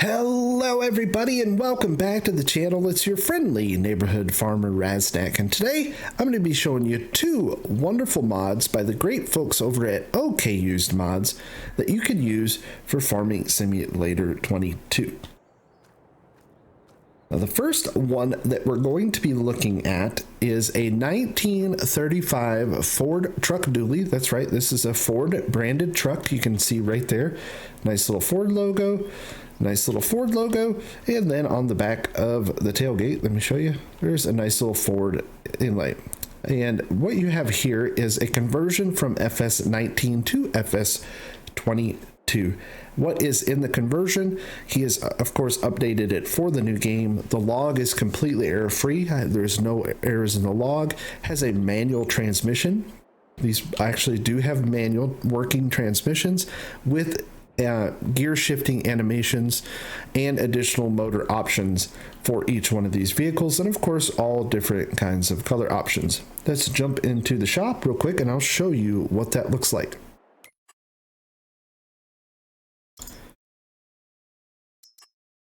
Hello everybody and welcome back to the channel. It's your friendly neighborhood farmer Raznac, and today I'm going to be showing you two wonderful mods by the great folks over at OK Used Mods that you can use for Farming Simulator 22. Now, the first one that we're going to be looking at is a 1935 Ford truck dually. That's right, this is a Ford branded truck. You can see right there, nice little Ford logo. Nice little Ford logo, and then on the back of the tailgate, let me show you, there's a nice little Ford inlay. And what you have here is a conversion from FS19 to FS22. What is in the conversion? He has, of course, updated it for the new game. The log is completely error-free. There's no errors in the log. Has a manual transmission. These actually do have manual working transmissions with gear shifting animations and additional motor options for each one of these vehicles, and of course all different kinds of color options. Let's jump into the shop real quick and I'll show you what that looks like.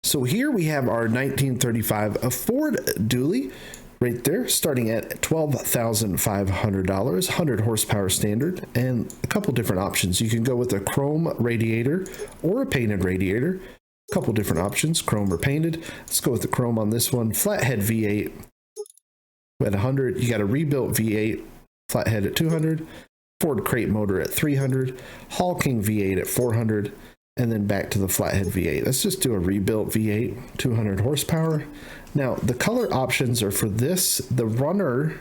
So here we have our 1935 Ford dually right there, starting at $12,500, 100 horsepower standard, and a couple different options. You can go with a chrome radiator or a painted radiator. A couple different options, chrome or painted. Let's go with the chrome on this one. Flathead V8 at 100. You got a rebuilt V8 flathead at 200. Ford crate motor at 300. Hall King V8 at 400. And then back to the flathead V8. Let's just do a rebuilt V8, 200 horsepower. Now, the color options are for this. The runner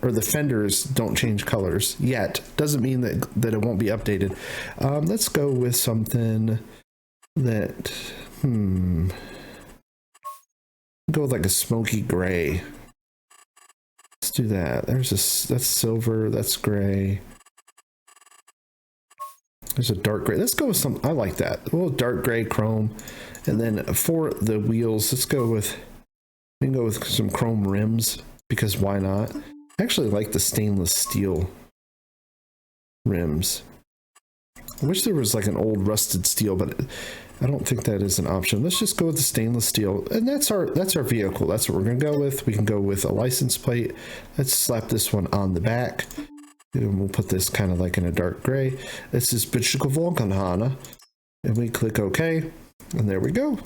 or the fenders don't change colors yet. Doesn't mean that it won't be updated. Let's go with something that, go with like a smoky gray. Let's do that. That's silver, that's gray. There's a dark gray. Let's go with some, I like that. A little dark gray chrome. And then for the wheels, we can go with some chrome rims, because why not? I actually like the stainless steel rims. I wish there was like an old rusted steel, but I don't think that is an option. Let's just go with the stainless steel. And that's our vehicle. That's what we're gonna go with. We can go with a license plate. Let's slap this one on the back. And we'll put this kind of like in a dark gray. This is Volkanhana. And we click OK. And there we go.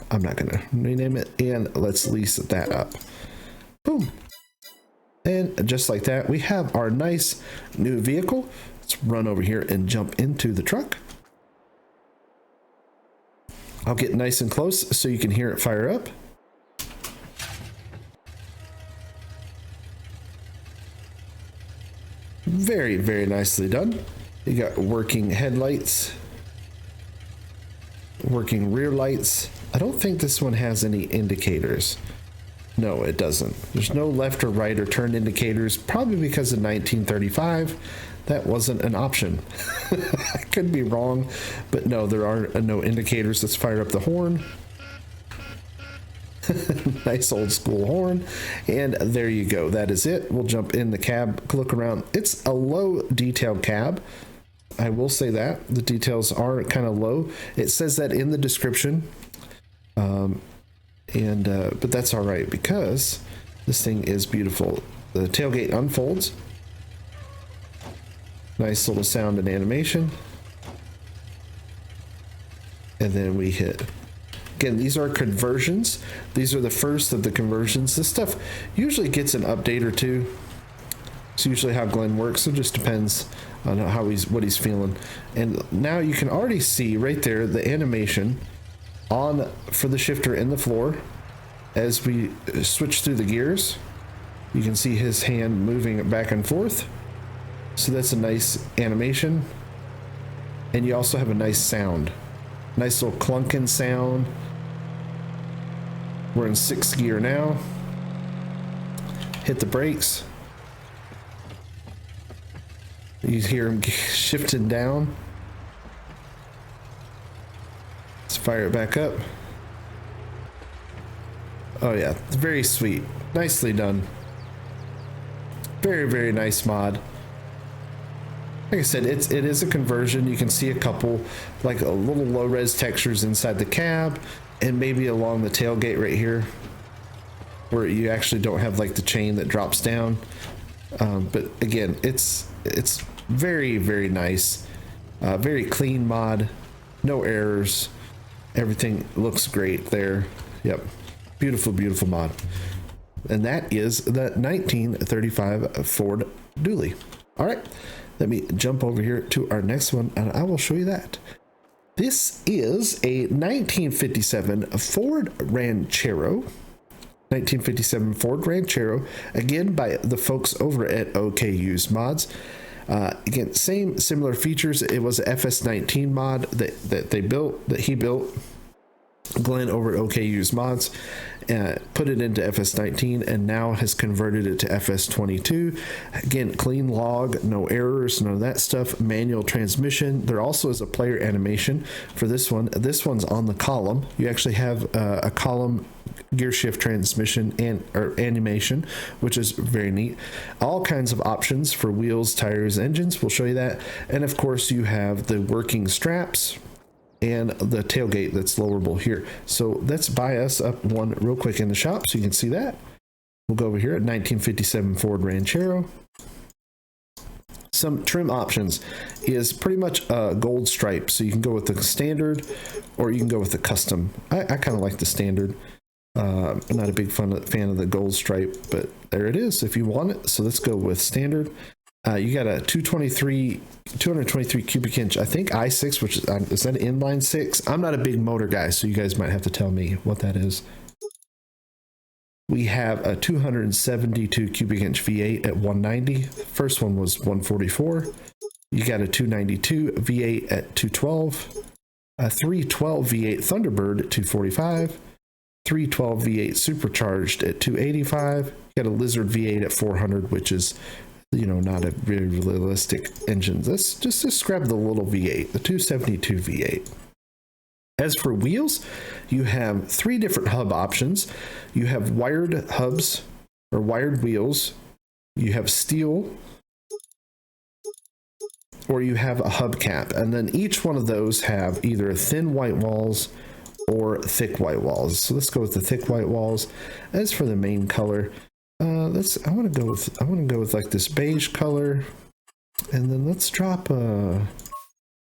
I'm not going to rename it. And let's lease that up. Boom. And just like that, we have our nice new vehicle. Let's run over here and jump into the truck. I'll get nice and close so you can hear it fire up. Very, very nicely done. You got working headlights, working rear lights. I don't think this one has any indicators. No, it doesn't. There's no left or right or turn indicators, probably because in 1935, that wasn't an option. I could be wrong, but no, there are no indicators. Let's fire up the horn. Nice old school horn, and there you go. That is it. We'll jump in the cab, look around. It's a low detail cab. I will say that the details are kind of low. It says that in the description, but that's all right because this thing is beautiful. The tailgate unfolds. Nice little sound and animation, and then we hit. Again, these are conversions. These are the first of the conversions. This stuff usually gets an update or two. It's usually how Glenn works. It just depends on what he's feeling. And now you can already see right there the animation for the shifter in the floor. As we switch through the gears, you can see his hand moving back and forth. So that's a nice animation. And you also have a nice sound. Nice little clunking sound. We're in 6th gear now. Hit the brakes. You hear him shifting down. Let's fire it back up. Oh yeah, it's very sweet. Nicely done. Very, very nice mod. Like I said, it is a conversion. You can see a couple, like a little low res textures inside the cab, and maybe along the tailgate right here, where you actually don't have like the chain that drops down. But again, it's very, very nice, very clean mod, no errors, everything looks great there. Yep, beautiful, beautiful mod. And that is the 1935 Ford Dually. All right, let me jump over here to our next one, and I will show you that. This is a 1957 Ford Ranchero. 1957 Ford Ranchero, again by the folks over at OK Used Mods. Again, similar features. It was a FS19 mod that he built. Glenn over at OK Used Mods put it into FS19 and now has converted it to FS22. Again, clean log, no errors, none of that stuff. Manual transmission. There also is a player animation for this one. This one's on the column. You actually have a column gear shift transmission or animation, which is very neat. All kinds of options for wheels, tires, engines. We'll show you that. And of course, you have the working straps and the tailgate that's lowerable here. So let's buy us up one real quick in the shop so you can see that. We'll go over here at 1957 Ford Ranchero. Some trim options is pretty much a gold stripe. So you can go with the standard or you can go with the custom. I kind of like the standard. I'm not a big fan of the gold stripe, but there it is if you want it. So let's go with standard. You got a 223 cubic inch, I think I6, which is that an inline 6? I'm not a big motor guy, so you guys might have to tell me what that is. We have a 272 cubic inch V8 at 190. First one was 144. You got a 292 V8 at 212. A 312 V8 Thunderbird at 245. 312 V8 supercharged at 285. You got a Lizard V8 at 400, which is, you know, not a very realistic engine. Let's just grab the little V8, the 272 V8. As for wheels, you have 3 different hub options. You have wired hubs or wired wheels. You have steel, or you have a hubcap. And then each one of those have either thin white walls or thick white walls. So let's go with the thick white walls. As for the main color, I want to go with like this beige color, and then let's drop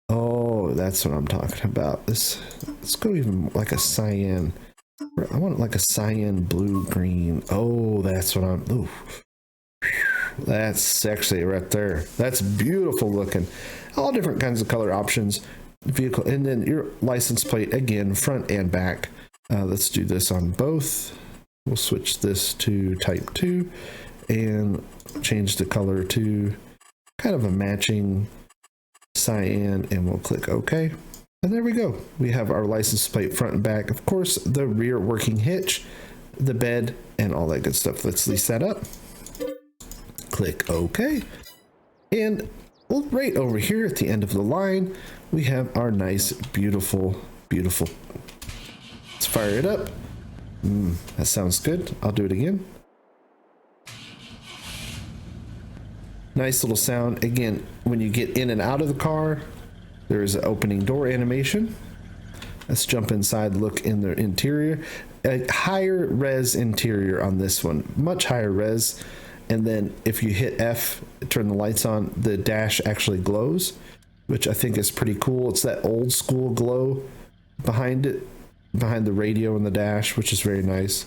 oh, that's what I'm talking about. Let's go even like a cyan. I want like a cyan blue green. Oh, that's what I'm. Ooh, that's sexy right there. That's beautiful looking. All different kinds of color options. Vehicle, and then your license plate again, front and back. Let's do this on both. We'll switch this to type 2 and change the color to kind of a matching cyan, and we'll click OK. And there we go. We have our license plate front and back. Of course, the rear working hitch, the bed, and all that good stuff. Let's lease that up. Click OK. And right over here at the end of the line, we have our nice, beautiful, beautiful. Let's fire it up. That sounds good. I'll do it again. Nice little sound. Again, when you get in and out of the car, there is an opening door animation. Let's jump inside, look in the interior. A higher res interior on this one, much higher res. And then if you hit F, turn the lights on, the dash actually glows, which I think is pretty cool. It's that old school glow behind it, behind the radio and the dash, which is very nice.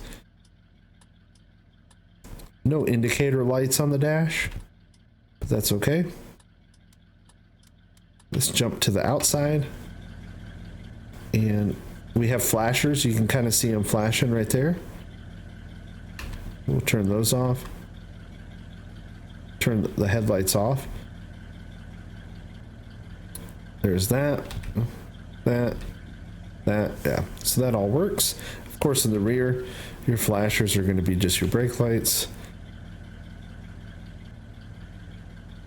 No indicator lights on the dash, but that's okay. Let's jump to the outside, and we have flashers. You can kind of see them flashing right there. We'll turn those off. Turn the headlights off. There's that, yeah. So that all works. Of course, in the rear, your flashers are going to be just your brake lights.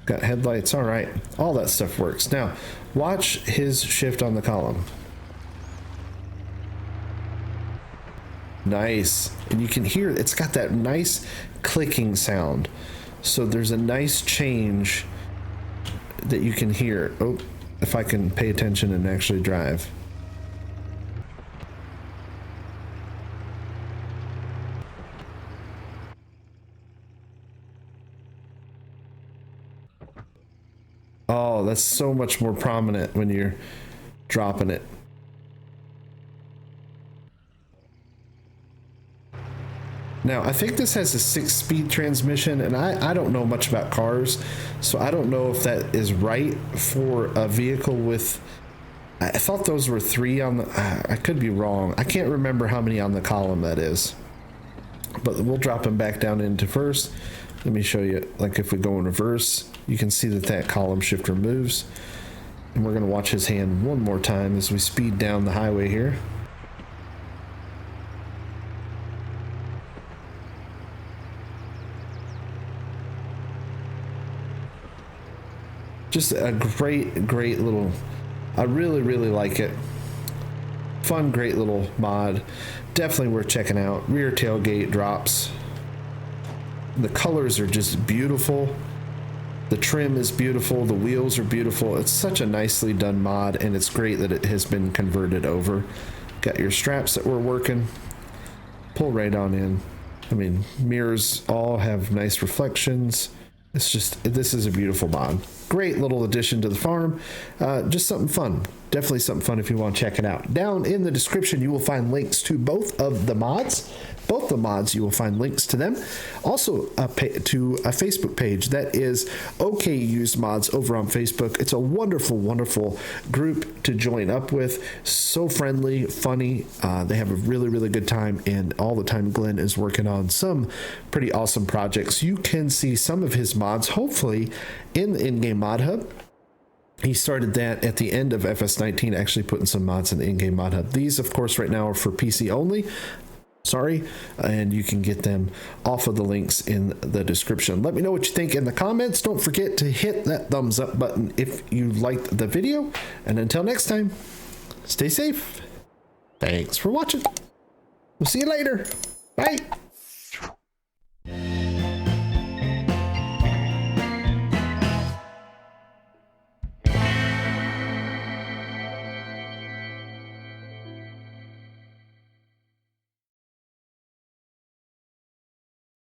Got headlights. All right, all that stuff works. Now, watch his shift on the column. Nice, and you can hear it's got that nice clicking sound. So there's a nice change that you can hear. Oh, if I can pay attention and actually drive. Oh, that's so much more prominent when you're dropping it. Now, I think this has a 6-speed transmission, and I don't know much about cars, so I don't know if that is right for a vehicle with... I thought those were 3 on the... I could be wrong. I can't remember how many on the column that is. But we'll drop them back down into first. Let me show you, like if we go in reverse, you can see that that column shifter moves. And we're going to watch his hand one more time as we speed down the highway here. Just a great little, I really like it. Fun, great little mod. Definitely worth checking out. Rear tailgate drops. The colors are just beautiful. The trim is beautiful. The wheels are beautiful. It's such a nicely done mod, and it's great that it has been converted over. Got your straps that were working. Pull right on in. I mean, mirrors all have nice reflections. It's just, this is a beautiful mod. Great little addition to the farm. Just something fun. Definitely something fun if you want to check it out. Down in the description, you will find links to both of the mods. Both the mods, you will find links to them. Also, to a Facebook page that is OK Used Mods over on Facebook. It's a wonderful group to join up with. So friendly, funny. They have a really good time, and all the time Glenn is working on some pretty awesome projects. You can see some of his mods, hopefully, in the in-game mod hub. He started that at the end of FS19, actually putting some mods in the in-game mod hub. These, of course, right now are for PC only. Sorry, and you can get them off of the links in the description. Let me know what you think in the comments. Don't forget to hit that thumbs up button if you liked the video. And until next time, stay safe. Thanks for watching. We'll see you later. Bye.